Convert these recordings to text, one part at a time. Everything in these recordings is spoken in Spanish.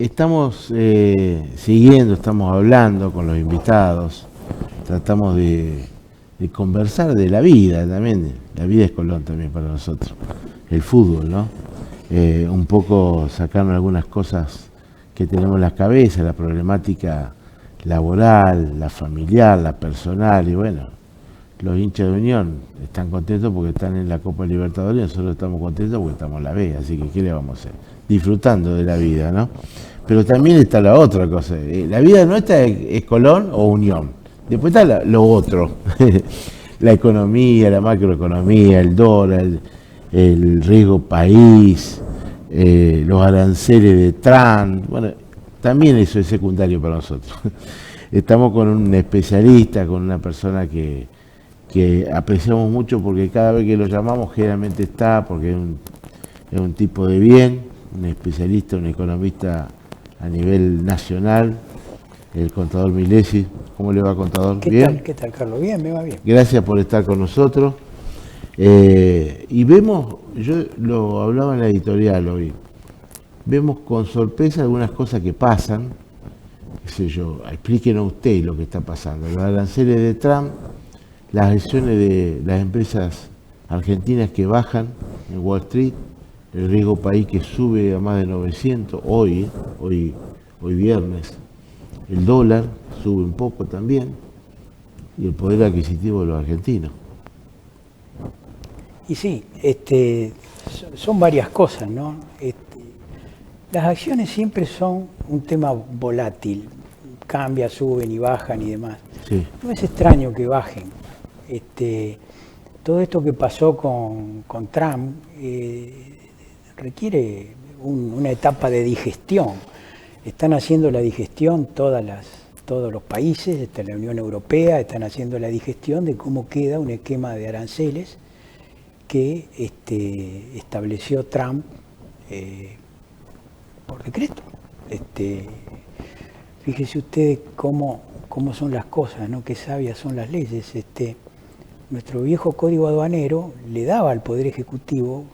estamos siguiendo, estamos hablando con los invitados, tratamos de conversar de la vida también. La vida es Colón también para nosotros, el fútbol, ¿no? Un poco sacarnos algunas cosas que tenemos en la cabeza, la problemática laboral, la familiar, la personal, y bueno, los hinchas de Unión están contentos porque están en la Copa Libertadores y nosotros estamos contentos porque estamos en la B, así que ¿qué le vamos a hacer? Disfrutando de la vida, ¿no? Pero también está la otra cosa, la vida nuestra es Colón o Unión, después está lo otro, la economía, la macroeconomía, el dólar, el riesgo país, los aranceles de Trump, bueno, también eso es secundario para nosotros. Estamos con un especialista, con una persona que apreciamos mucho porque cada vez que lo llamamos generalmente está, porque es un tipo de bien, un especialista, un economista a nivel nacional, el contador Milesi. ¿Cómo le va, contador? ¿Bien? ¿Qué tal, Carlos? Bien, me va bien. Gracias por estar con nosotros. Y vemos, yo lo hablaba en la editorial hoy, vemos con sorpresa algunas cosas que pasan, qué sé yo, explíquenos usted lo que está pasando. Los aranceles de Trump, las acciones de las empresas argentinas que bajan en Wall Street, el riesgo país que sube a más de 900 hoy viernes, el dólar sube un poco también, y el poder adquisitivo de los argentinos. Y sí, son varias cosas, ¿no? Las acciones siempre son un tema volátil, cambian, suben y bajan y demás. Sí. No es extraño que bajen. Todo esto que pasó con Trump requiere una etapa de digestión. Están haciendo la digestión todos los países, la Unión Europea, están haciendo la digestión de cómo queda un esquema de aranceles que estableció Trump por decreto. Fíjese usted cómo son las cosas, ¿no? Qué sabias son las leyes. Nuestro viejo código aduanero le daba al Poder Ejecutivo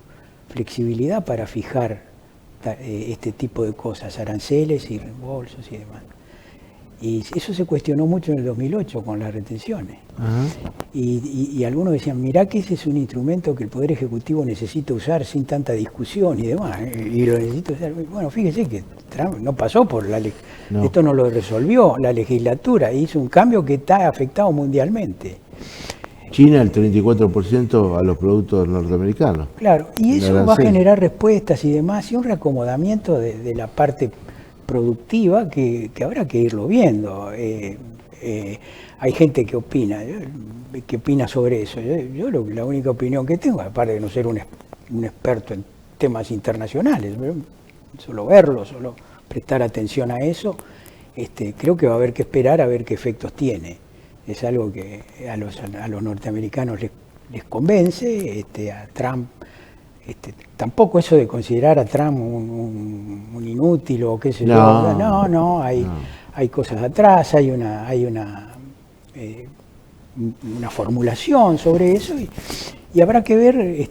flexibilidad para fijar este tipo de cosas, aranceles y reembolsos y demás. Y eso se cuestionó mucho en el 2008 con las retenciones. Y algunos decían, mirá que ese es un instrumento que el Poder Ejecutivo necesita usar sin tanta discusión y demás. Y lo necesita usar. Bueno, fíjese que Trump no pasó por la ley. No. Esto no lo resolvió la legislatura. Hizo un cambio que está afectado mundialmente. China el 34% a los productos norteamericanos. Claro, y eso va a generar respuestas y demás, y un reacomodamiento de la parte productiva que habrá que irlo viendo. Hay gente que opina sobre eso. Yo la única opinión que tengo, aparte de no ser un experto en temas internacionales, solo verlo, solo prestar atención a eso, creo que va a haber que esperar a ver qué efectos tiene. Es algo que a los norteamericanos les convence, a Trump, tampoco eso de considerar a Trump un inútil o qué sé yo. No, hay cosas atrás, hay una formulación sobre eso y habrá que ver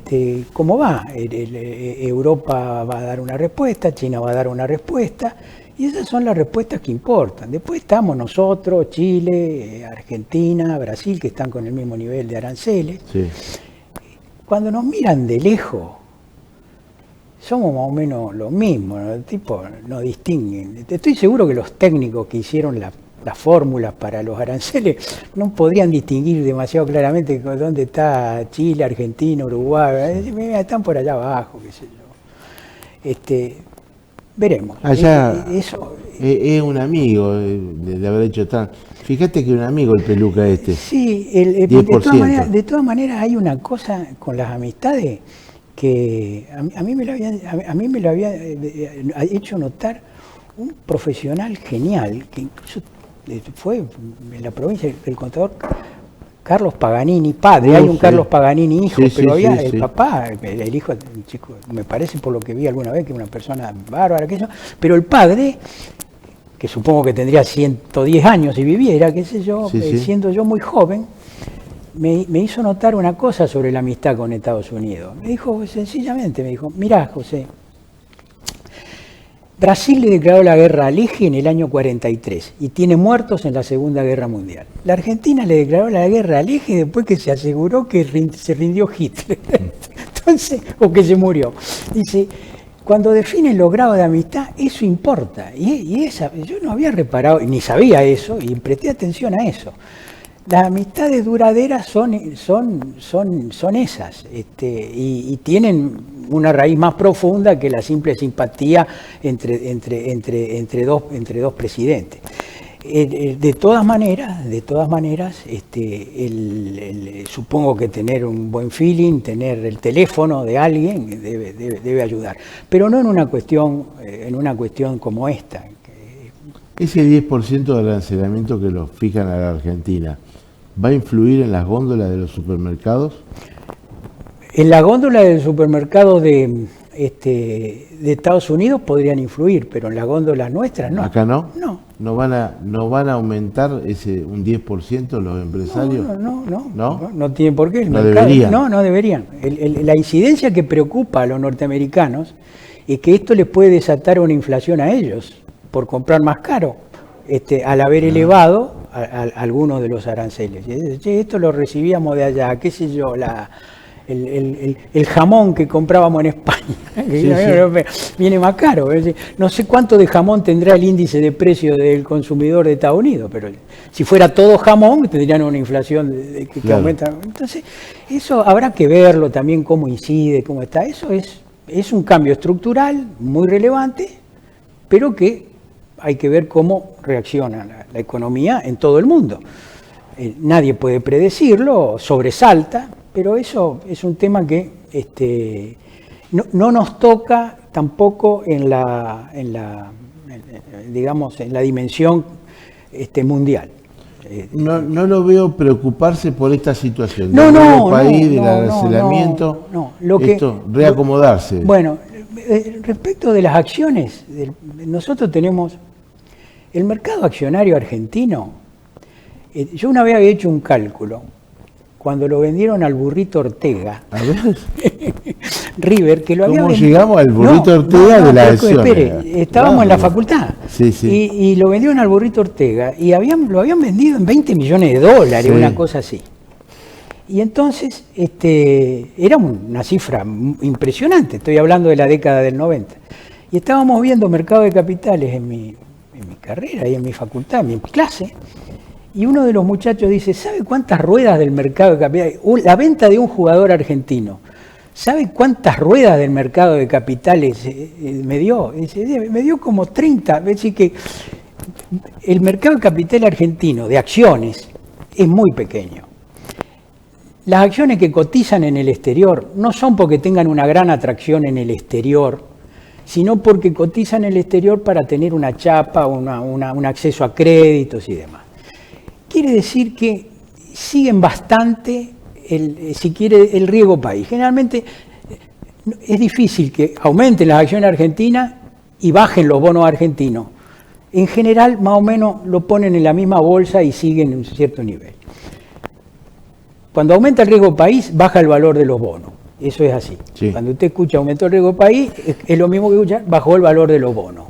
cómo va. Europa va a dar una respuesta, China va a dar una respuesta. Y esas son las respuestas que importan. Después estamos nosotros, Chile, Argentina, Brasil, que están con el mismo nivel de aranceles. Sí. Cuando nos miran de lejos, somos más o menos lo mismo, ¿no? El tipo no distinguen. Estoy seguro que los técnicos que hicieron las fórmulas para los aranceles no podrían distinguir demasiado claramente dónde está Chile, Argentina, Uruguay. Están por allá abajo, qué sé yo. Veremos. Allá es un amigo de haber hecho tan... Fíjate que un amigo el peluca este. Sí, de todas maneras hay una cosa con las amistades que a mí me lo había hecho notar un profesional genial, que incluso fue en la provincia, el contador Carlos Paganini, padre, hay un Carlos Paganini hijo, pero había el papá, el hijo, un chico, me parece por lo que vi alguna vez que una persona bárbara, pero el padre, que supongo que tendría 110 años si viviera, qué sé yo, siendo yo muy joven, me hizo notar una cosa sobre la amistad con Estados Unidos. Me dijo, sencillamente, mirá, José, Brasil le declaró la guerra al eje en el año 43 y tiene muertos en la Segunda Guerra Mundial. La Argentina le declaró la guerra al eje después que se aseguró que se rindió Hitler. Entonces, o que se murió. Dice, cuando definen los grados de amistad, eso importa. Y esa, yo no había reparado, ni sabía eso, y presté atención a eso. Las amistades duraderas son esas, y tienen una raíz más profunda que la simple simpatía entre dos presidentes. De todas maneras, supongo que tener un buen feeling, tener el teléfono de alguien debe ayudar, pero no en una cuestión como esta. Ese 10% de arancelamiento que lo fijan a la Argentina, ¿va a influir en las góndolas de los supermercados? En la góndola del supermercado de Estados Unidos podrían influir, pero en las góndolas nuestras no. ¿Acá no? No. ¿No van a aumentar un 10% los empresarios? No tienen por qué. No deberían. No deberían. La incidencia que preocupa a los norteamericanos es que esto les puede desatar una inflación a ellos por comprar más caro, al haber elevado algunos de los aranceles. Esto lo recibíamos de allá, qué sé yo, el jamón que comprábamos en España, viene más caro. No sé cuánto de jamón tendrá el índice de precio del consumidor de Estados Unidos, pero si fuera todo jamón tendrían una inflación que aumenta. Entonces, eso habrá que verlo también, cómo incide, cómo está. Eso es un cambio estructural muy relevante, pero que hay que ver cómo reacciona la economía en todo el mundo. Nadie puede predecirlo, sobresalta, pero eso es un tema que no nos toca tampoco en la dimensión mundial. No lo veo preocuparse por esta situación del arancelamiento, reacomodarse. Bueno, respecto de las acciones, nosotros tenemos el mercado accionario argentino. Yo una vez había hecho un cálculo. Cuando lo vendieron al burrito Ortega, a ver. River, que lo había ¿Cómo vendido? Llegamos al burrito Ortega de la acción? Espere, estábamos en la facultad. Sí. Y lo vendieron al burrito Ortega y lo habían vendido en $20 millones, una cosa así. Y entonces era una cifra impresionante, estoy hablando de la década del 90. Y estábamos viendo mercado de capitales en mi carrera y en mi facultad, en mi clase. Y uno de los muchachos dice, ¿sabe cuántas ruedas del mercado de capitales? La venta de un jugador argentino, ¿sabe cuántas ruedas del mercado de capitales me dio? Dice, me dio como 30. Es decir, que el mercado de capital argentino de acciones es muy pequeño. Las acciones que cotizan en el exterior no son porque tengan una gran atracción en el exterior, sino porque cotizan en el exterior para tener una chapa, un acceso a créditos y demás. Quiere decir que siguen bastante, el riesgo país. Generalmente es difícil que aumenten las acciones argentinas y bajen los bonos argentinos. En general, más o menos, lo ponen en la misma bolsa y siguen en un cierto nivel. Cuando aumenta el riesgo país, baja el valor de los bonos. Eso es así. Sí. Cuando usted escucha aumentó el riesgo país, es lo mismo que escuchar bajó el valor de los bonos.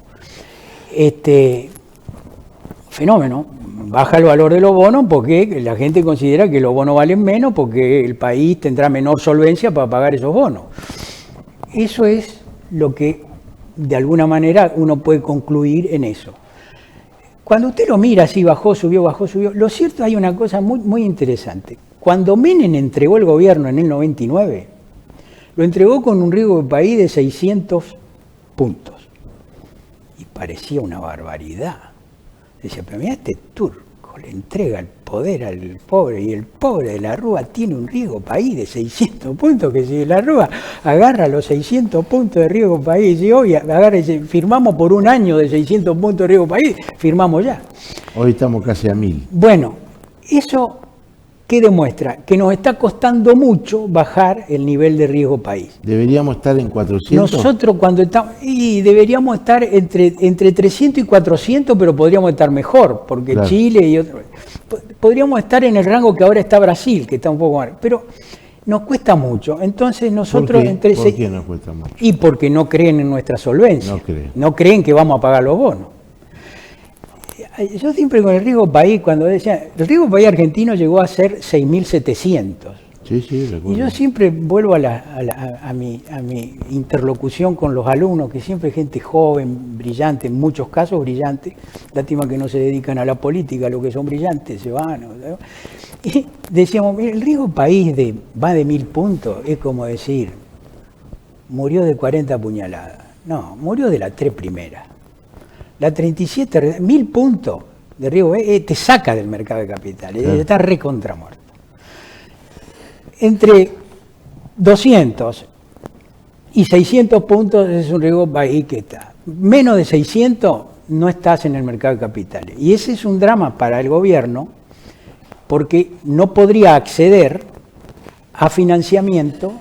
Fenómeno. Baja el valor de los bonos porque la gente considera que los bonos valen menos porque el país tendrá menor solvencia para pagar esos bonos. Eso es lo que de alguna manera uno puede concluir en eso. Cuando usted lo mira así, bajó, subió, lo cierto hay una cosa muy, muy interesante. Cuando Menem entregó el gobierno en el 99, lo entregó con un riesgo de país de 600 puntos. Y parecía una barbaridad. Decía, pero mira, este turco le entrega el poder al pobre y el pobre de la Rúa tiene un riesgo país de 600 puntos, que si la Rúa agarra los 600 puntos de riesgo país y hoy agarra y dice, firmamos por un año de 600 puntos de riesgo país, firmamos ya. Hoy estamos casi a 1000. Bueno, eso ¿qué demuestra? Que nos está costando mucho bajar el nivel de riesgo país. ¿Deberíamos estar en 400? Nosotros cuando estamos, y deberíamos estar entre 300 y 400, pero podríamos estar mejor, porque claro. Chile y otros, podríamos estar en el rango que ahora está Brasil, que está un poco más. Pero nos cuesta mucho. Entonces nosotros... ¿Por qué nos cuesta mucho? Y porque no creen en nuestra solvencia. No creen que vamos a pagar los bonos. Yo siempre con el riesgo país, cuando decía, el riesgo país argentino llegó a ser 6.700. Sí, recuerdo. Y yo siempre vuelvo a mi interlocución con los alumnos, que siempre es gente joven, brillante, en muchos casos brillante. Lástima que no se dedican a la política, los que son brillantes se van, ¿no? Y decíamos, el riesgo país va de 1.000 puntos, es como decir, murió de 40 puñaladas. No, murió de las 3 primeras. La 37, 1.000 puntos de riesgo te saca del mercado de capitales, claro. Está recontra muerto. Entre 200 y 600 puntos es un riesgo país que está. Menos de 600 no estás en el mercado de capitales. Y ese es un drama para el gobierno porque no podría acceder a financiamiento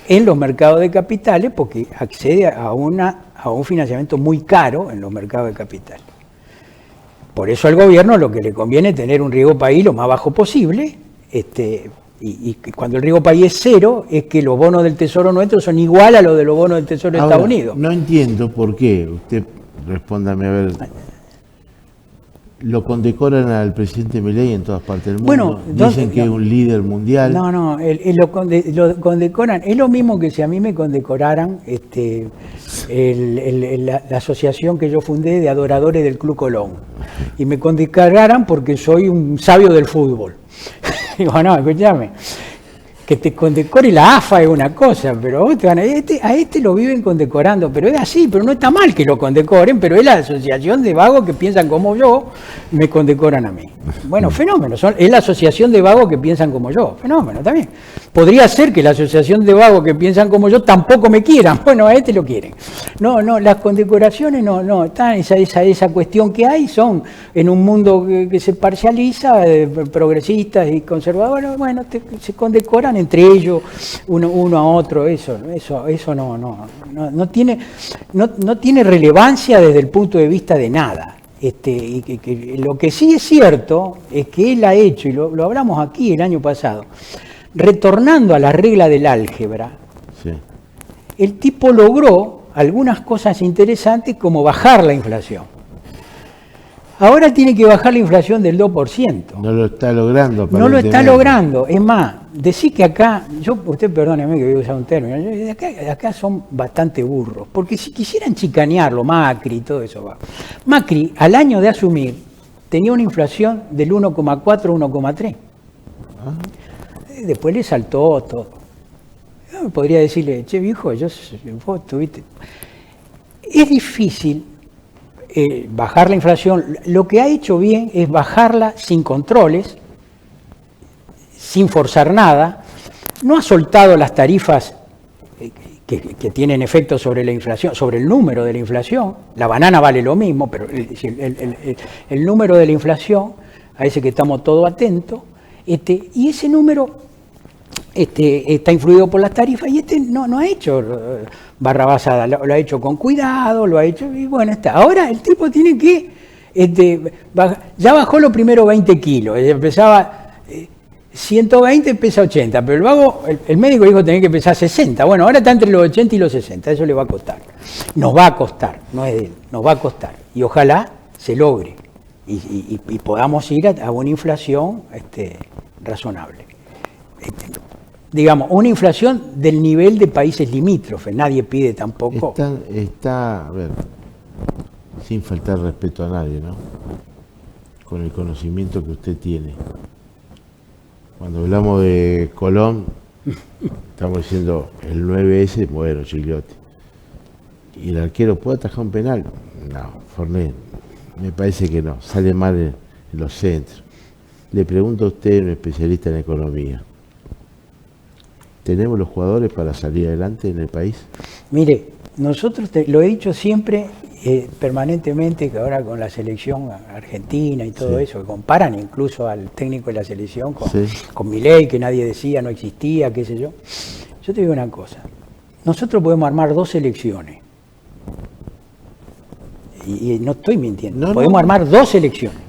en los mercados de capitales porque accede a un financiamiento muy caro en los mercados de capitales. Por eso al gobierno lo que le conviene es tener un riesgo país lo más bajo posible, y cuando el riesgo país es cero, es que los bonos del Tesoro nuestro son igual a los de los bonos del Tesoro de Estados Unidos. No entiendo por qué, usted respóndame a ver. Lo condecoran al presidente Milei en todas partes del mundo. Bueno, dicen que es un líder mundial. No, lo condecoran. Es lo mismo que si a mí me condecoraran la asociación que yo fundé de adoradores del Club Colón. Y me condecoraran porque soy un sabio del fútbol. Digo, no, escúchame. Que te condecore la AFA es una cosa, pero vos a este lo viven condecorando, pero es así, pero no está mal que lo condecoren, pero es la asociación de vagos que piensan como yo, me condecoran a mí. Bueno, fenómeno, es la asociación de vagos que piensan como yo, fenómeno también. Podría ser que la asociación de vagos que piensan como yo tampoco me quieran, bueno, a este lo quieren. No, las condecoraciones no, están esa cuestión que hay, son en un mundo que se parcializa, progresistas y conservadores, bueno, se condecoran entre ellos, uno a otro, eso no tiene relevancia desde el punto de vista de nada. Lo que sí es cierto es que él ha hecho, y lo hablamos aquí el año pasado, retornando a la regla del álgebra, sí. El tipo logró algunas cosas interesantes como bajar la inflación. Ahora tiene que bajar la inflación del 2%. No lo está logrando. No lo está logrando. Es más, decir que acá, usted perdóneme que voy a usar un término, acá son bastante burros, porque si quisieran chicanearlo, Macri y todo eso va. Macri, al año de asumir, tenía una inflación del 1,4, 1,3. Después le saltó todo. Yo podría decirle, che viejo, vos tuviste... Es difícil bajar la inflación. Lo que ha hecho bien es bajarla sin controles, sin forzar nada. No ha soltado las tarifas que tienen efecto sobre la inflación, sobre el número de la inflación. La banana vale lo mismo, pero el número de la inflación, a ese que estamos todos atentos, y ese número está influido por las tarifas, y no ha hecho barrabasada, lo ha hecho con cuidado, lo ha hecho, y bueno, está. Ahora el tipo tiene que, ya bajó los primeros 20 kilos, empezaba 120, pesa 80, pero el vago, el médico dijo que tenía que pesar 60, bueno, ahora está entre los 80 y los 60, eso le va a costar. Nos va a costar, no es de él, nos va a costar, y ojalá se logre, y podamos ir a una inflación razonable. Digamos, una inflación del nivel de países limítrofes, nadie pide tampoco. Está, a ver, sin faltar respeto a nadie, ¿no? Con el conocimiento que usted tiene. Cuando hablamos de Colón, estamos diciendo el 9S, bueno, Gigliotti. ¿Y el arquero puede atajar un penal? No, Fornet, me parece que no, sale mal en los centros. Le pregunto a usted, un especialista en economía, ¿tenemos los jugadores para salir adelante en el país? Mire, nosotros, lo he dicho siempre, permanentemente, que ahora con la selección argentina y todo eso, que comparan incluso al técnico de la selección con Milei, que nadie decía, no existía, qué sé yo. Yo te digo una cosa, nosotros podemos armar 2 selecciones, y no estoy mintiendo, podemos armar 2 selecciones,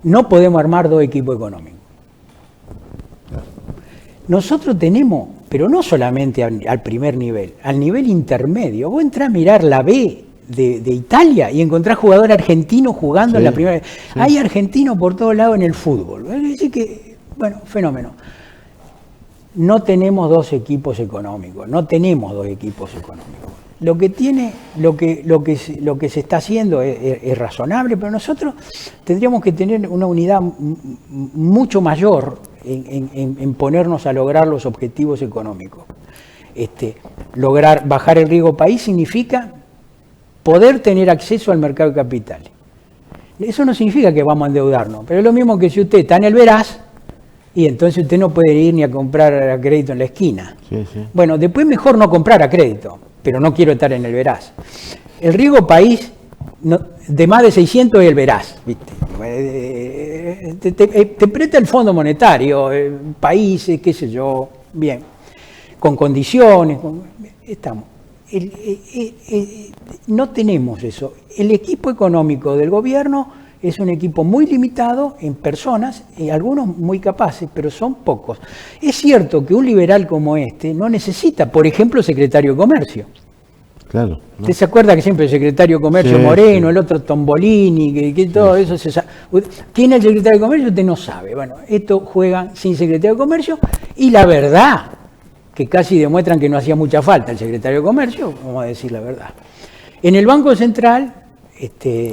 no podemos armar 2 equipos económicos. nosotros tenemos, pero no solamente al primer nivel, al nivel intermedio. Vos entrás a mirar la B de Italia y encontrás jugador argentino jugando en la primera. Sí. Hay argentinos por todos lados en el fútbol. Es decir que, bueno, fenómeno. No tenemos dos equipos económicos, Lo que tiene, lo que se está haciendo es razonable, pero nosotros tendríamos que tener una unidad mucho mayor en ponernos a lograr los objetivos económicos. Lograr bajar el riesgo país significa poder tener acceso al mercado de capitales. Eso no significa que vamos a endeudarnos, pero es lo mismo que si usted está en el Veraz y entonces usted no puede ir ni a comprar a crédito en la esquina. Sí. Bueno, después mejor no comprar a crédito, pero no quiero estar en el Veraz. El riesgo país de más de 600 es el Veraz, ¿viste? Te presta el Fondo Monetario, países, qué sé yo, bien, con condiciones, estamos. No tenemos eso. El equipo económico del gobierno es un equipo muy limitado en personas, y algunos muy capaces, pero son pocos. Es cierto que un liberal como este no necesita, por ejemplo, secretario de Comercio. Claro. ¿No? ¿Usted se acuerda que siempre el secretario de Comercio Moreno, el otro Tombolini, que todo eso se sabe? ¿Quién es el secretario de Comercio? Usted no sabe. Bueno, esto juega sin secretario de Comercio y la verdad, que casi demuestran que no hacía mucha falta el secretario de Comercio, vamos a decir la verdad. En el Banco Central...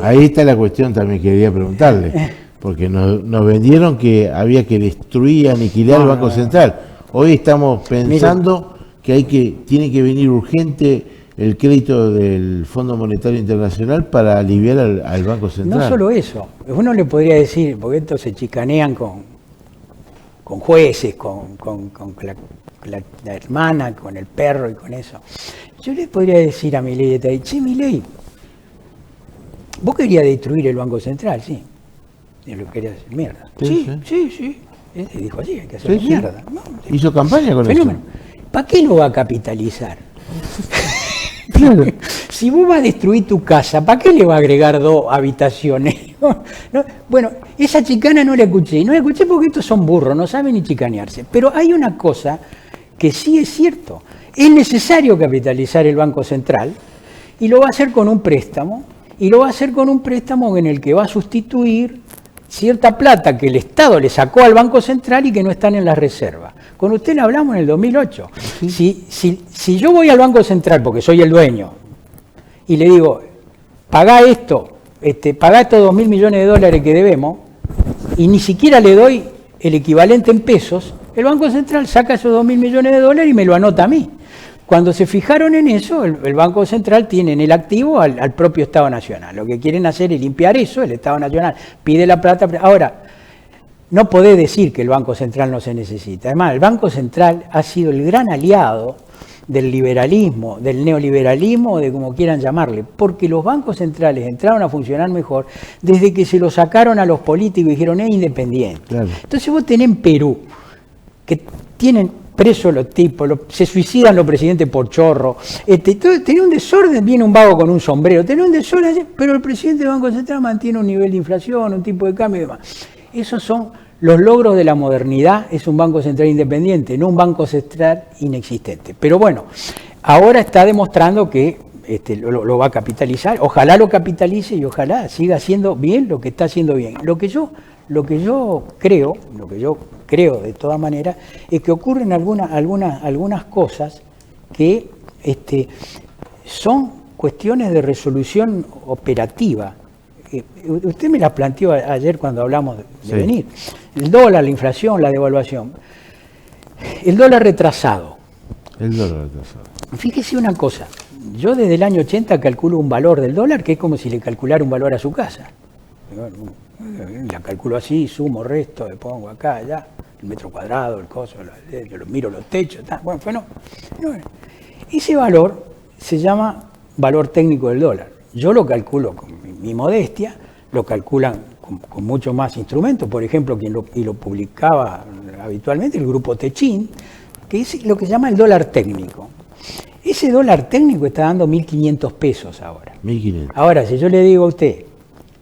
Ahí está la cuestión también que quería preguntarle, porque nos vendieron que había que destruir y aniquilar el Banco Central. Hoy estamos pensando que tiene que venir urgente el crédito del Fondo Monetario Internacional para aliviar al Banco Central. No solo eso, uno le podría decir, porque estos se chicanean con jueces, con la hermana, con el perro y con eso. Yo le podría decir a Milei, che, Milei, vos querías destruir el Banco Central, sí. Y lo querías hacer mierda. Sí. Él dijo así, hay que hacer mierda. No, hizo campaña con fenómeno. Eso. ¿Para qué lo va a capitalizar? Claro. Si vos vas a destruir tu casa, ¿para qué le va a agregar 2 habitaciones? No, bueno, esa chicana no la escuché. No la escuché porque estos son burros, no saben ni chicanearse. Pero hay una cosa que sí es cierto. Es necesario capitalizar el Banco Central y lo va a hacer con un préstamo. Y lo va a hacer con un préstamo en el que va a sustituir cierta plata que el Estado le sacó al Banco Central y que no están en las reservas. Con usted lo hablamos en el 2008. Sí. Si yo voy al Banco Central, porque soy el dueño, y le digo, pagá estos 2.000 millones de dólares que debemos, y ni siquiera le doy el equivalente en pesos, el Banco Central saca esos 2.000 millones de dólares y me lo anota a mí. Cuando se fijaron en eso, el Banco Central tiene en el activo al propio Estado Nacional. Lo que quieren hacer es limpiar eso, el Estado Nacional pide la plata. Ahora, no podés decir que el Banco Central no se necesita. Además, el Banco Central ha sido el gran aliado del liberalismo, del neoliberalismo, de como quieran llamarle, porque los bancos centrales entraron a funcionar mejor desde que se lo sacaron a los políticos y dijeron es independiente. Claro. Entonces vos tenés en Perú, que tienen presos los tipos, se suicidan los presidentes por chorro. Tenía un desorden, viene un vago con un sombrero, tenía un desorden, pero el presidente del Banco Central mantiene un nivel de inflación, un tipo de cambio y demás. Esos son los logros de la modernidad, es un Banco Central independiente, no un Banco Central inexistente. Pero bueno, ahora está demostrando que lo va a capitalizar, ojalá lo capitalice y ojalá siga haciendo bien lo que está haciendo bien. Lo que yo creo de todas maneras, es que ocurren algunas cosas que son cuestiones de resolución operativa. Usted me la planteó ayer cuando hablamos de venir. El dólar, la inflación, la devaluación. El dólar retrasado. Fíjese una cosa, yo desde el año 80 calculo un valor del dólar que es como si le calculara un valor a su casa. La calculo así, sumo, resto, le pongo acá, allá, el metro cuadrado, el coso, yo miro los techos, bueno, no. Ese valor se llama valor técnico del dólar. Yo lo calculo con mi modestia, lo calculan con mucho más instrumentos, por ejemplo, y lo publicaba habitualmente el grupo Techin, que es lo que se llama el dólar técnico. Ese dólar técnico está dando 1.500 pesos ahora. 1.500. Ahora, si yo le digo a usted,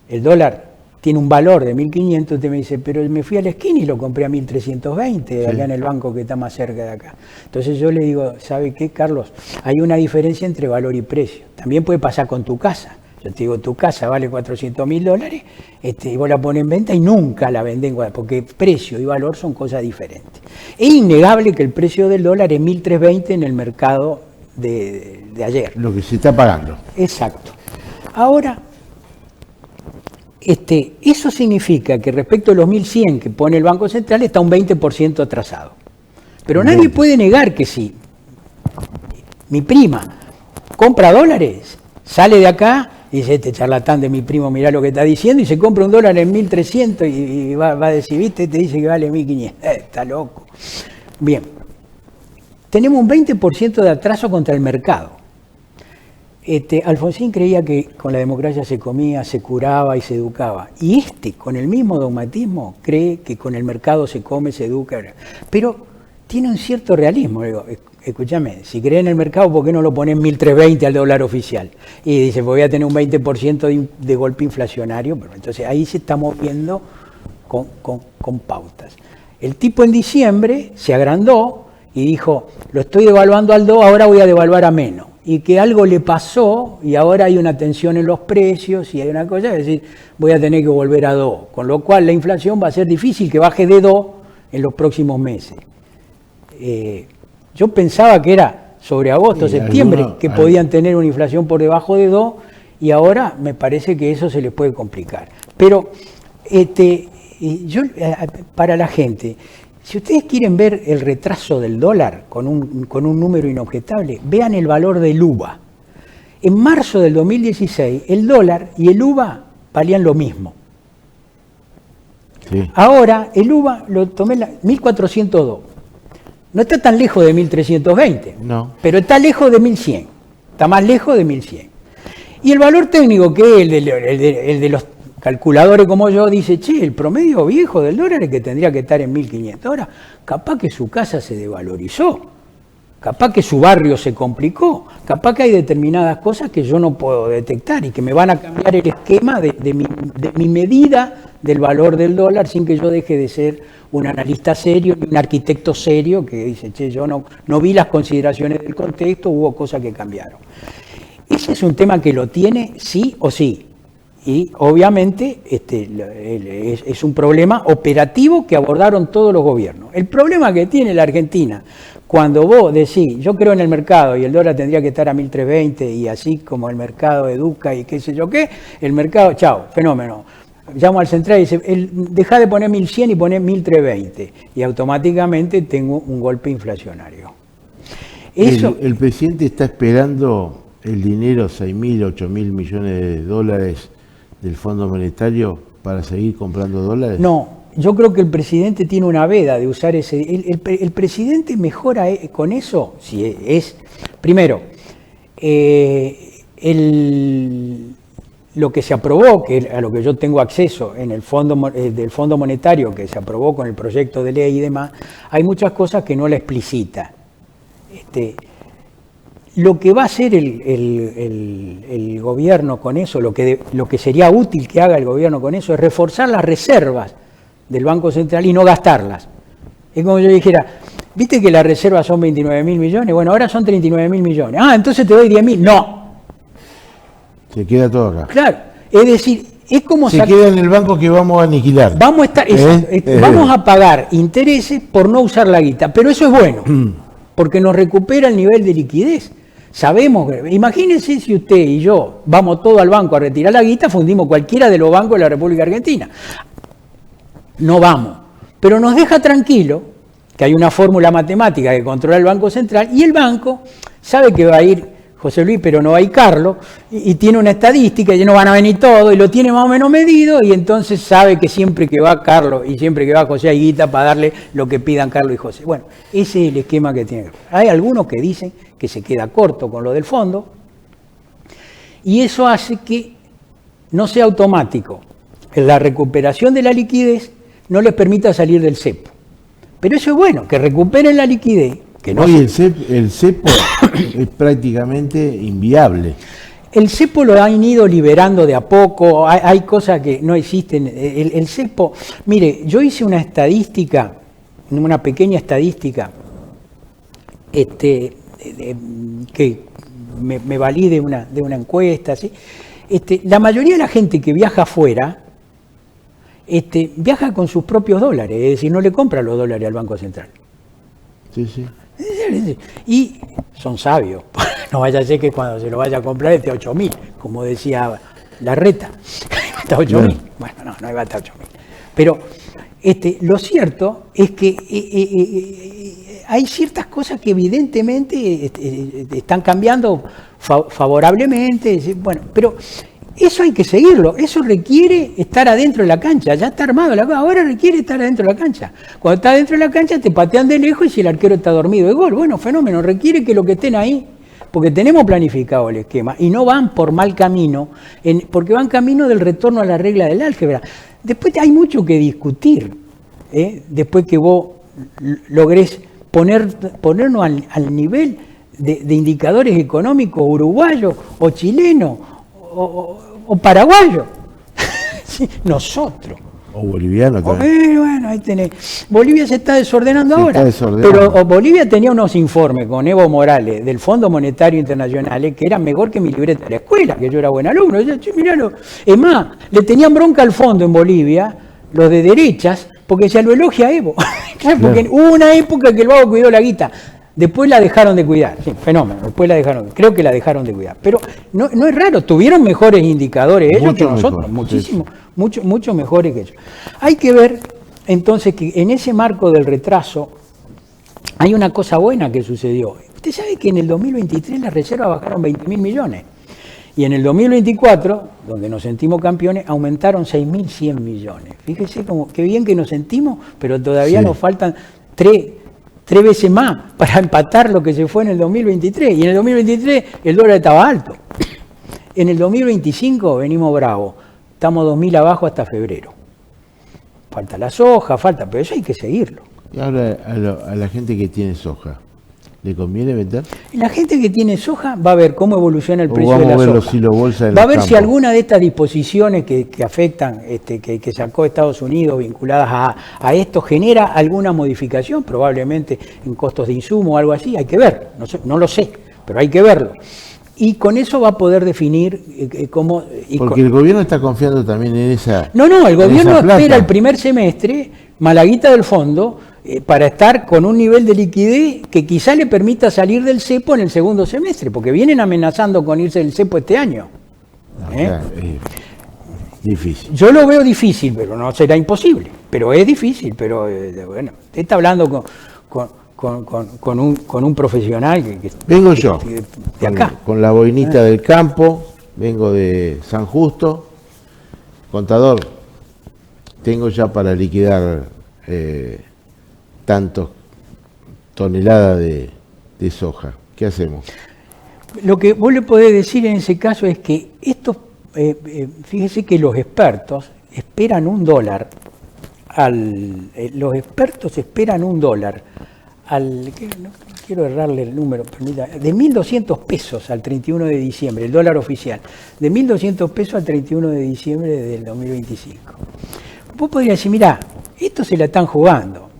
el dólar tiene un valor de 1.500, usted me dice, pero me fui a la esquina y lo compré a 1.320, allá en el banco que está más cerca de acá. Entonces yo le digo, ¿sabe qué, Carlos? Hay una diferencia entre valor y precio. También puede pasar con tu casa. Yo te digo, tu casa vale $400.000, y vos la pones en venta y nunca la vendés, porque precio y valor son cosas diferentes. Es innegable que el precio del dólar es 1.320 en el mercado de ayer. Lo que se está pagando. Exacto. Ahora, eso significa que respecto a los 1.100 que pone el Banco Central está un 20% atrasado. Pero nadie puede negar que sí. Mi prima compra dólares, sale de acá y dice, este charlatán de mi primo, mirá lo que está diciendo, y se compra un dólar en 1.300 y va a decir, viste, te dice que vale 1.500. Está loco. Bien. Tenemos un 20% de atraso contra el mercado. Alfonsín creía que con la democracia se comía, se curaba y se educaba. Y con el mismo dogmatismo, cree que con el mercado se come, se educa. Pero tiene un cierto realismo. Digo, escúchame, si cree en el mercado, ¿por qué no lo pones 1.320 al dólar oficial? Y dice, voy a tener un 20% de golpe inflacionario. Pero entonces ahí se está moviendo con pautas. El tipo en diciembre se agrandó y dijo, lo estoy devaluando al 2, ahora voy a devaluar a menos. Y que algo le pasó y ahora hay una tensión en los precios y hay una cosa, es decir, voy a tener que volver a 2. Con lo cual la inflación va a ser difícil que baje de 2 en los próximos meses. Yo pensaba que era sobre agosto, septiembre, que podían tener una inflación por debajo de 2 y ahora me parece que eso se les puede complicar. Pero para la gente, si ustedes quieren ver el retraso del dólar con un número inobjetable, vean el valor del UVA. En marzo del 2016, el dólar y el UVA valían lo mismo. Sí. Ahora, el UVA lo tomé 1.402. No está tan lejos de 1.320, no, pero está lejos de 1.100. Está más lejos de 1.100. Y el valor técnico, que es el de los calculadores como yo, dice, che, el promedio viejo del dólar es que tendría que estar en 1.500. Ahora, capaz que su casa se desvalorizó, capaz que su barrio se complicó, capaz que hay determinadas cosas que yo no puedo detectar y que me van a cambiar el esquema de mi medida del valor del dólar sin que yo deje de ser un analista serio, un arquitecto serio que dice, che, yo no vi las consideraciones del contexto, hubo cosas que cambiaron. Ese es un tema que lo tiene sí o sí. Y obviamente es un problema operativo que abordaron todos los gobiernos. El problema que tiene la Argentina, cuando vos decís, yo creo en el mercado y el dólar tendría que estar a 1.320 y así como el mercado educa y qué sé yo qué, el mercado, chao, fenómeno. Llamo al central y dice, deja de poner 1.100 y poner 1.320 y automáticamente tengo un golpe inflacionario. Eso, el presidente está esperando el dinero, 6.000, 8.000 millones de dólares del Fondo Monetario para seguir comprando dólares? No, yo creo que el presidente tiene una veda de usar ese. El presidente mejora con eso, si es. Primero, lo que se aprobó, a lo que yo tengo acceso en el del Fondo Monetario, que se aprobó con el proyecto de ley y demás, hay muchas cosas que no la explicita. Lo que va a hacer el gobierno con eso, lo que sería útil que haga el gobierno con eso, es reforzar las reservas del Banco Central y no gastarlas. Es como yo dijera, ¿viste que las reservas son 29.000 millones? Bueno, ahora son 39.000 millones. Ah, entonces te doy 10.000. No. Se queda todo acá. Claro, es decir, es como... Se queda en el banco que vamos a aniquilar. Vamos a pagar intereses por no usar la guita, pero eso es bueno, porque nos recupera el nivel de liquidez. Sabemos, imagínense si usted y yo vamos todos al banco a retirar la guita, fundimos cualquiera de los bancos de la República Argentina. No vamos, pero nos deja tranquilo que hay una fórmula matemática que controla el Banco Central y el banco sabe que va a ir José Luis, pero no va a ir Carlos, y tiene una estadística y no van a venir todos y lo tiene más o menos medido y entonces sabe que siempre que va Carlos y siempre que va José hay guita para darle lo que pidan Carlos y José. Bueno, ese es el esquema que tiene. Hay algunos que dicen que se queda corto con lo del fondo y eso hace que no sea automático. La recuperación de la liquidez no les permita salir del cepo. Pero eso es bueno, que recuperen la liquidez. Que no hoy el cepo es prácticamente inviable. El cepo lo han ido liberando de a poco, hay cosas que no existen. El cepo, mire, yo hice una estadística, una pequeña estadística, que me valí de una encuesta, ¿sí? La mayoría de la gente que viaja afuera, viaja con sus propios dólares, es decir, no le compra los dólares al Banco Central. Sí, sí. Y son sabios, no vaya a ser que cuando se lo vaya a comprar esté a 8.000, como decía Larreta, hasta 8.000. Bueno, no va hasta 8.000. Pero lo cierto es que hay ciertas cosas que evidentemente están cambiando favorablemente, bueno, pero eso hay que seguirlo, eso requiere estar adentro de la cancha, ya está armado la cosa, ahora requiere estar adentro de la cancha. Cuando está adentro de la cancha te patean de lejos y si el arquero está dormido, es gol. Bueno, fenómeno, requiere que los que estén ahí, porque tenemos planificado el esquema y no van por mal camino, porque van camino del retorno a la regla del álgebra. Después hay mucho que discutir, después que vos logrés ponernos al nivel de indicadores económicos uruguayos o chilenos o paraguayo. Sí, nosotros. O boliviano también. Bueno, ahí tenés. Bolivia se está desordenando ahora. Pero Bolivia tenía unos informes con Evo Morales del Fondo Monetario Internacional que eran mejor que mi libreta de la escuela, que yo era buen alumno. Miralo. Es más, le tenían bronca al fondo en Bolivia, los de derechas, porque se lo elogia a Evo. Porque hubo una época que el vago cuidó la guita. Después la dejaron de cuidar, sí, fenómeno, después la dejaron, creo que la dejaron de cuidar. Pero no es raro, tuvieron mejores indicadores ellos que nosotros, muchísimo, sí. mucho mejores que ellos. Hay que ver entonces que en ese marco del retraso hay una cosa buena que sucedió. Usted sabe que en el 2023 las reservas bajaron 20.000 millones y en el 2024, donde nos sentimos campeones, aumentaron 6.100 millones. Fíjese qué bien que nos sentimos, pero todavía nos faltan tres veces más para empatar lo que se fue en el 2023. Y en el 2023 el dólar estaba alto. En el 2025 venimos bravos. Estamos 2.000 abajo hasta febrero. Falta la soja, pero eso hay que seguirlo. Y ahora a la gente que tiene soja, ¿le conviene vender? La gente que tiene soja va a ver cómo evoluciona el precio de la soja. Va a ver si alguna de estas disposiciones que afectan, que sacó Estados Unidos vinculadas a esto, genera alguna modificación, probablemente en costos de insumo o algo así. Hay que ver, no lo sé, pero hay que verlo. Y con eso va a poder definir cómo... Porque el gobierno está confiando también en esa... No, el gobierno espera el primer semestre, malaguita del fondo, para estar con un nivel de liquidez que quizá le permita salir del cepo en el segundo semestre, porque vienen amenazando con irse del cepo este año. Difícil. Yo lo veo difícil, pero no será imposible. Pero es difícil, pero bueno, usted está hablando con un profesional que vengo yo, de acá. Con la boinita del campo, vengo de San Justo. Contador, tengo ya para liquidar tantos toneladas de soja. ¿Qué hacemos? Lo que vos le podés decir en ese caso es que estos, fíjese que los expertos esperan $1 los expertos esperan $1 no quiero errarle el número, permita, de 1.200 pesos al 31 de diciembre, el dólar oficial, de 1.200 pesos al 31 de diciembre del 2025. Vos podrías decir, mirá, esto se la están jugando.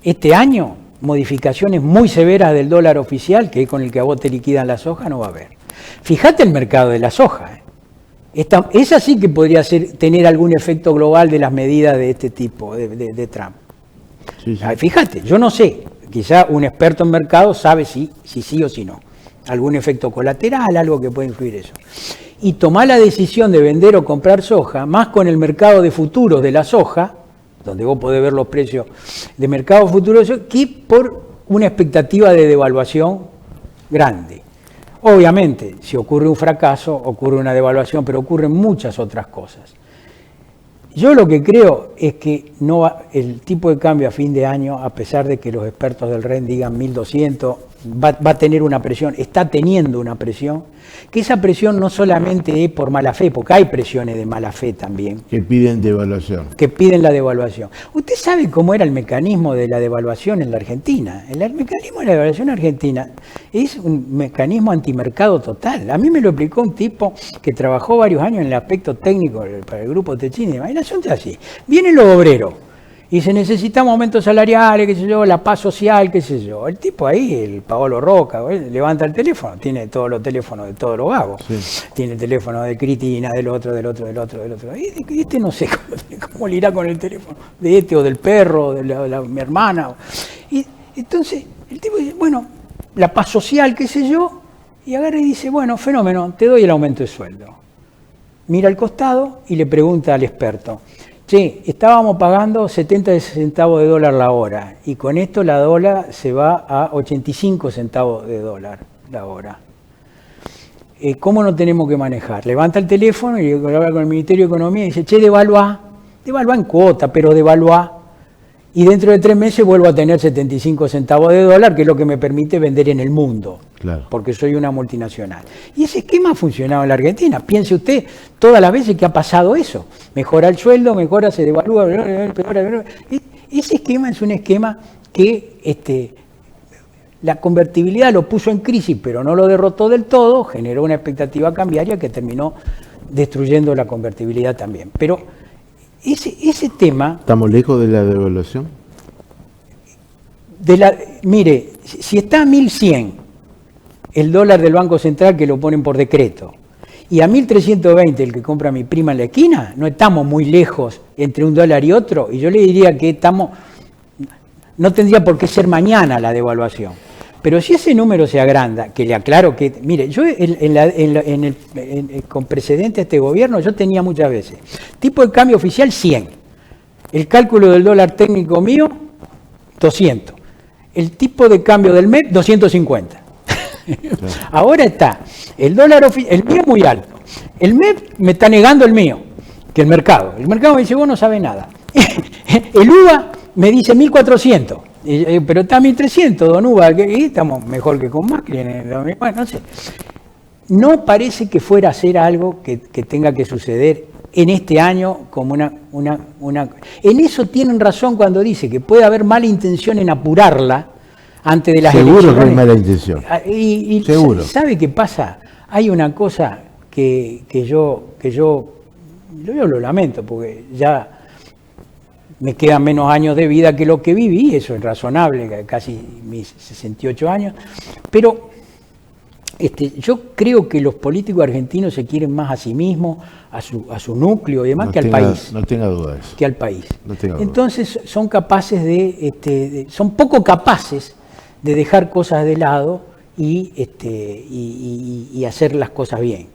Este año, modificaciones muy severas del dólar oficial, que es con el que a vos te liquidan la soja, no va a haber. Fíjate el mercado de la soja. Esa sí que podría tener algún efecto global de las medidas de este tipo, de Trump. Sí. Fíjate, yo no sé, quizá un experto en mercado sabe si sí o si no. Algún efecto colateral, algo que puede influir eso. Y tomar la decisión de vender o comprar soja, más con el mercado de futuros de la soja, donde vos podés ver los precios de mercado futuro, que por una expectativa de devaluación grande. Obviamente, si ocurre un fracaso, ocurre una devaluación, pero ocurren muchas otras cosas. Yo lo que creo es que el tipo de cambio a fin de año, a pesar de que los expertos del REN digan 1.200, va a tener una presión, está teniendo una presión, que esa presión no solamente es por mala fe, porque hay presiones de mala fe también. Que piden devaluación. Que piden la devaluación. ¿Usted sabe cómo era el mecanismo de la devaluación en la Argentina? El mecanismo de la devaluación argentina es un mecanismo antimercado total. A mí me lo explicó un tipo que trabajó varios años en el aspecto técnico para el grupo Techini. Y el asunto es así. Vienen los obreros. Y se necesitamos aumentos salariales, qué sé yo, la paz social, qué sé yo. El tipo ahí, el Paolo Roca, levanta el teléfono, tiene todos los teléfonos de todos los vagos. Sí. Tiene el teléfono de Cristina, del otro. Y este no sé cómo le irá con el teléfono de este o del perro, o de mi hermana. Y entonces el tipo dice, bueno, la paz social, qué sé yo, y agarra y dice, bueno, fenómeno, te doy el aumento de sueldo. Mira al costado y le pregunta al experto, che, estábamos pagando 70 centavos de dólar la hora y con esto la dólar se va a 85 centavos de dólar la hora. ¿Cómo no tenemos que manejar? Levanta el teléfono y habla con el Ministerio de Economía y dice, che, devalúa en cuota, pero devalúa. Y dentro de 3 meses vuelvo a tener 75 centavos de dólar, que es lo que me permite vender en el mundo, claro, porque soy una multinacional. Y ese esquema ha funcionado en la Argentina. Piense usted todas las veces que ha pasado eso. Mejora el sueldo, mejora, se devalúa. Ese esquema es un esquema que la convertibilidad lo puso en crisis, pero no lo derrotó del todo, generó una expectativa cambiaria que terminó destruyendo la convertibilidad también. Pero ese tema... ¿Estamos lejos de la devaluación? Mire, si está a 1.100 el dólar del Banco Central, que lo ponen por decreto, y a 1.320 el que compra mi prima en la esquina, no estamos muy lejos entre un dólar y otro, y yo le diría que no tendría por qué ser mañana la devaluación. Pero si ese número se agranda, que le aclaro que, mire, yo con precedente a este gobierno, yo tenía muchas veces, tipo de cambio oficial 100, el cálculo del dólar técnico mío 200, el tipo de cambio del MEP 250. Claro. Ahora está el dólar el mío muy alto, el MEP me está negando el mío, que el mercado me dice, vos no sabés nada. El UVA me dice 1.400. Pero está a 1.300, don Uva, y estamos mejor que con Macri. Bueno, no sé. No parece que fuera a ser algo que tenga que suceder en este año como una... En eso tienen razón cuando dice que puede haber mala intención en apurarla antes de las elecciones. Seguro que hay mala intención. Y seguro. ¿Sabe qué pasa? Hay una cosa que yo lo lamento, porque ya... me quedan menos años de vida que lo que viví, eso es razonable, casi mis 68 años, pero yo creo que los políticos argentinos se quieren más a sí mismos, a su núcleo y demás, que al país. No tenga dudas. Que al país. No tenga dudas. Entonces son capaces son poco capaces de dejar cosas de lado y hacer las cosas bien.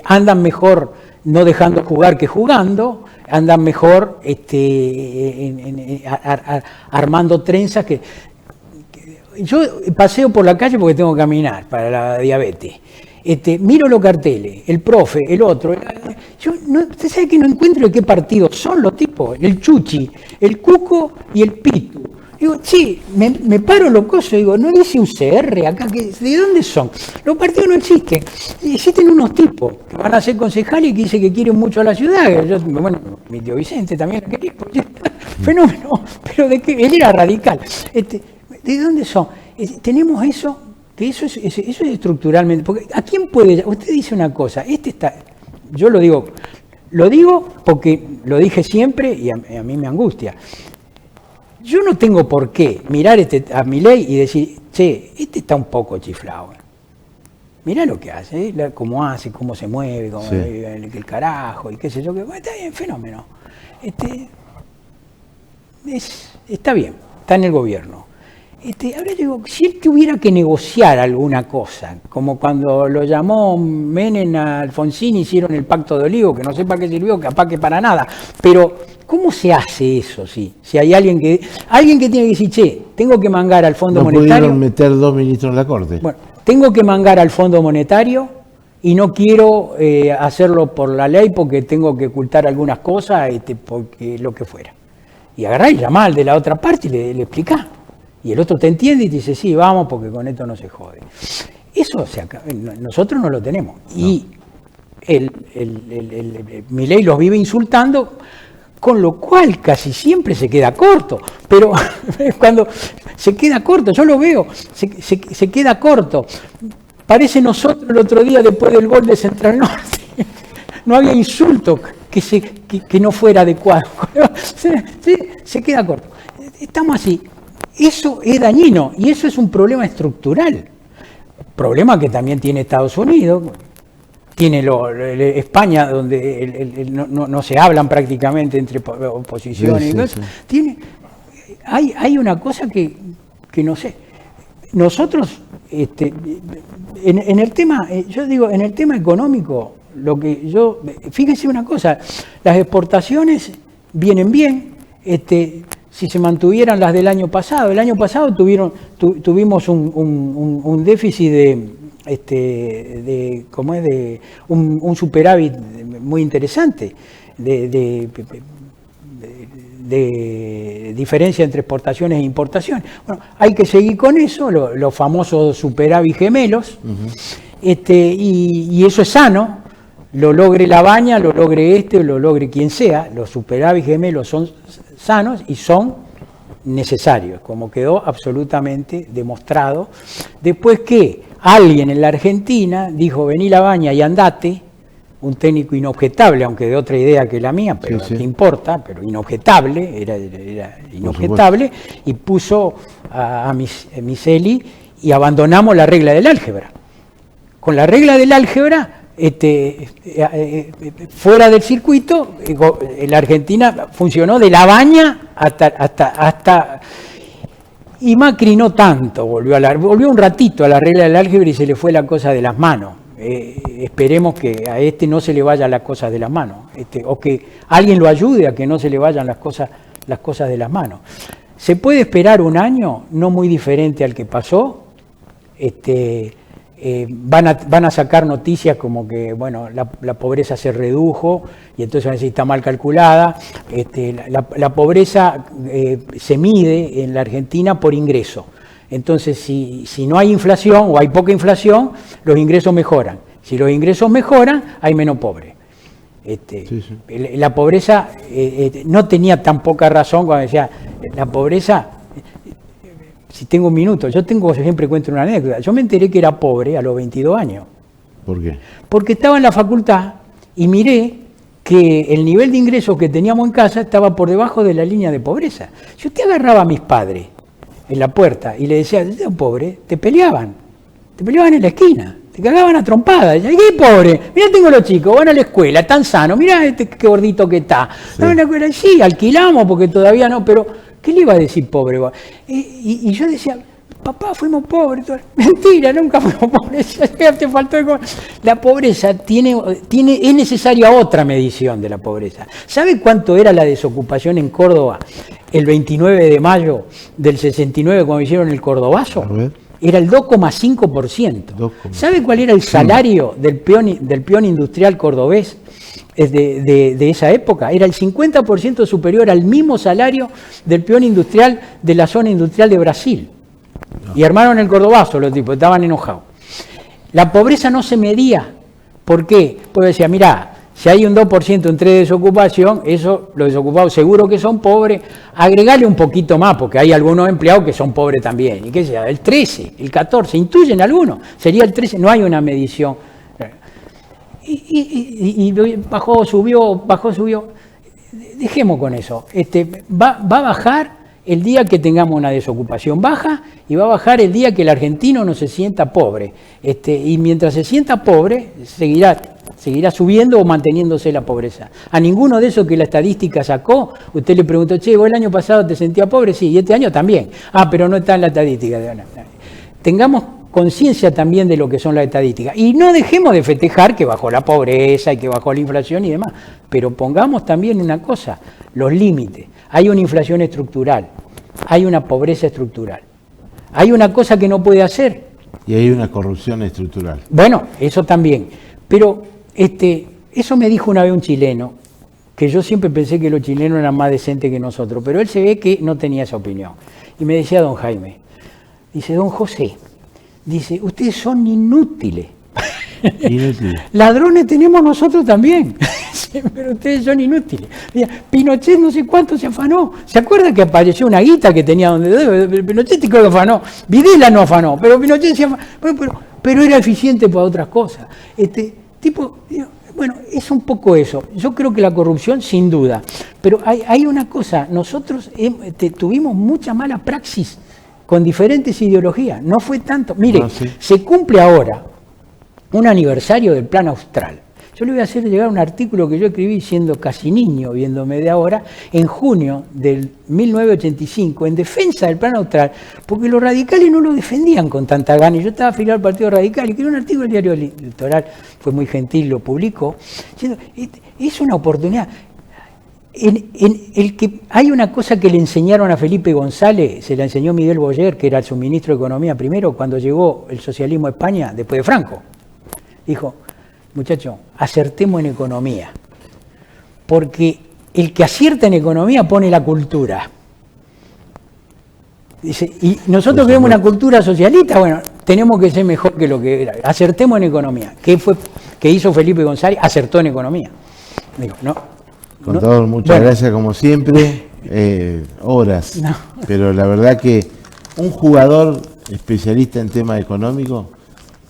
Andan mejor no dejando jugar que jugando, andan mejor armando trenzas yo paseo por la calle porque tengo que caminar para la diabetes. Miro los carteles, el profe, el otro. Usted sabe que no encuentro de qué partido son los tipos, el Chuchi, el Cuco y el Pitu. Digo, sí, me paro locoso, digo, no dice UCR acá, ¿de dónde son? Los partidos no existen. Existen unos tipos que van a ser concejales y que dicen que quieren mucho a la ciudad. Bueno, mi tío Vicente también lo quería, fenómeno, pero de que él era radical. ¿De dónde son? Tenemos eso, que eso es estructuralmente, porque ¿a quién puede? Usted dice una cosa, yo lo digo porque lo dije siempre y a mí me angustia. Yo no tengo por qué mirar a Milei y decir, che, está un poco chiflado. Mirá lo que hace, cómo hace, cómo se mueve, cómo el carajo y qué sé yo. Está bien, fenómeno. Está bien, está en el gobierno. Ahora digo, si él tuviera que negociar alguna cosa, como cuando lo llamó Menem a Alfonsín, hicieron el Pacto de Olivos, que no sé para qué sirvió, capaz que para nada, pero ¿cómo se hace eso? Si hay alguien que tiene que decir, che, tengo que mangar al Fondo Monetario. No pudieron meter 2 ministros en la Corte. Bueno, tengo que mangar al Fondo Monetario y no quiero hacerlo por la ley porque tengo que ocultar algunas cosas, porque lo que fuera. Y agarrá y llamá al de la otra parte y le explicá. Y el otro te entiende y te dice, sí, vamos, porque con esto no se jode. Eso nosotros no lo tenemos. No. Y Milei los vive insultando, con lo cual casi siempre se queda corto. Pero cuando se queda corto, yo lo veo, se queda corto. Parece nosotros el otro día después del gol de Central Norte. No había insulto que no fuera adecuado. Se queda corto. Estamos así. Eso es dañino y eso es un problema estructural. Problema que también tiene Estados Unidos, tiene España, donde no se hablan prácticamente entre oposiciones. Sí. Hay una cosa que no sé. Nosotros, en el tema, yo digo, en el tema económico, fíjense una cosa, las exportaciones vienen bien, si se mantuvieran las del año pasado. El año pasado tuvimos un déficit un superávit muy interesante de diferencia entre exportaciones e importaciones. Bueno, hay que seguir con eso, los famosos superávit gemelos, y eso es sano, lo logre Labaña, lo logre o lo logre quien sea, los superávit gemelos son sanos y son necesarios, como quedó absolutamente demostrado, después que alguien en la Argentina dijo, vení Labaña y andate, un técnico inobjetable, aunque de otra idea que la mía, pero sí. ¿Qué importa? Pero inobjetable, era inobjetable, y puso a Miseli y abandonamos la regla del álgebra. Con la regla del álgebra, fuera del circuito, la Argentina funcionó de Labaña hasta y Macri no tanto, volvió un ratito a la regla del álgebra y se le fue la cosa de las manos. Esperemos que a no se le vayan las cosas de las manos, o que alguien lo ayude a que no se le vayan las cosas de las manos. Se puede esperar un año no muy diferente al que pasó. Van a sacar noticias como que bueno, la pobreza se redujo y entonces van a decir está mal calculada. La pobreza se mide en la Argentina por ingreso. Entonces, si no hay inflación o hay poca inflación, los ingresos mejoran. Si los ingresos mejoran, hay menos pobres. Sí. La pobreza no tenía tan poca razón cuando decía, la pobreza, si tengo un minuto, siempre cuento una anécdota, yo me enteré que era pobre a los 22 años. ¿Por qué? Porque estaba en la facultad y miré que el nivel de ingresos que teníamos en casa estaba por debajo de la línea de pobreza. Si usted agarraba a mis padres en la puerta y le decía, ¿usted es pobre? Te peleaban en la esquina, te cagaban a trompadas. ¿Qué pobre? Mirá, tengo los chicos, van a la escuela, están sanos, mirá qué gordito que está. Sí. No, sí, alquilamos porque todavía no, pero ¿qué le iba a decir pobre? Y yo decía, papá, fuimos pobres. Mentira, nunca fuimos pobres. Te faltó. La pobreza es necesaria otra medición de la pobreza. ¿Sabe cuánto era la desocupación en Córdoba el 29 de mayo del 69 cuando hicieron el Cordobazo? Era el 2,5%. ¿Sabe cuál era el salario del peón industrial cordobés de esa época? Era el 50% superior al mismo salario del peón industrial de la zona industrial de Brasil. Y armaron el Cordobazo los tipos, estaban enojados. La pobreza no se medía. ¿Por qué? Pues decía, mirá, si hay un 2% entre desocupación, los desocupados seguro que son pobres, agregale un poquito más, porque hay algunos empleados que son pobres también. ¿Y qué sea? El 13, el 14, intuyen algunos, sería el 13, no hay una medición. Y bajó, subió. Dejemos con eso. Va a bajar el día que tengamos una desocupación baja y va a bajar el día que el argentino no se sienta pobre. Y mientras se sienta pobre, seguirá subiendo o manteniéndose la pobreza. A ninguno de esos que la estadística sacó, usted le preguntó, che, ¿vos el año pasado te sentías pobre? Sí, y este año también. Pero no está en la estadística. Tengamos conciencia también de lo que son las estadísticas. Y no dejemos de festejar que bajó la pobreza y que bajó la inflación y demás. Pero pongamos también una cosa, los límites. Hay una inflación estructural, hay una pobreza estructural. Hay una cosa que no puede hacer. Y hay una corrupción estructural. Bueno, eso también. Pero eso me dijo una vez un chileno, que yo siempre pensé que los chilenos eran más decentes que nosotros, pero él se ve que no tenía esa opinión. y me decía don Jaime, dice, don José, dice, ustedes son inútiles. Ladrones tenemos nosotros también, pero ustedes son inútiles. Pinochet no sé cuánto se afanó. ¿Se acuerda que apareció una guita que tenía donde Pinochet creo que afanó? Videla no afanó, pero Pinochet se afanó. Pero era eficiente para otras cosas. Bueno, es un poco eso. Yo creo que la corrupción, sin duda. Pero hay una cosa, nosotros tuvimos mucha mala praxis con diferentes ideologías. No fue tanto. Mire, se cumple ahora un aniversario del Plan Austral. Yo le voy a hacer llegar un artículo que yo escribí siendo casi niño, viéndome de ahora, en junio del 1985, en defensa del Plan Austral, porque los radicales no lo defendían con tanta gana. Y yo estaba afiliado al Partido Radical y escribí un artículo del diario Electoral, fue muy gentil, lo publicó, diciendo, es una oportunidad. En el que hay una cosa que le enseñaron a Felipe González, se la enseñó Miguel Boyer, que era su ministro de Economía primero, cuando llegó el socialismo a España, después de Franco. Dijo, muchachos, acertemos en economía, porque el que acierta en economía pone la cultura. Dice, y nosotros queremos una cultura socialista, bueno, tenemos que ser mejor que lo que era. Acertemos en economía. ¿Qué hizo Felipe González? Acertó en economía. Digo, no. Contador, muchas gracias como siempre, horas, pero la verdad que un jugador especialista en temas económicos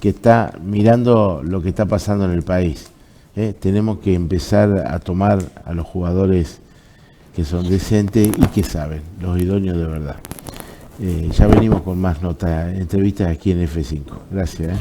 que está mirando lo que está pasando en el país. Tenemos que empezar a tomar a los jugadores que son decentes y que saben, los idóneos de verdad. Ya venimos con más notas, entrevistas aquí en F5. Gracias.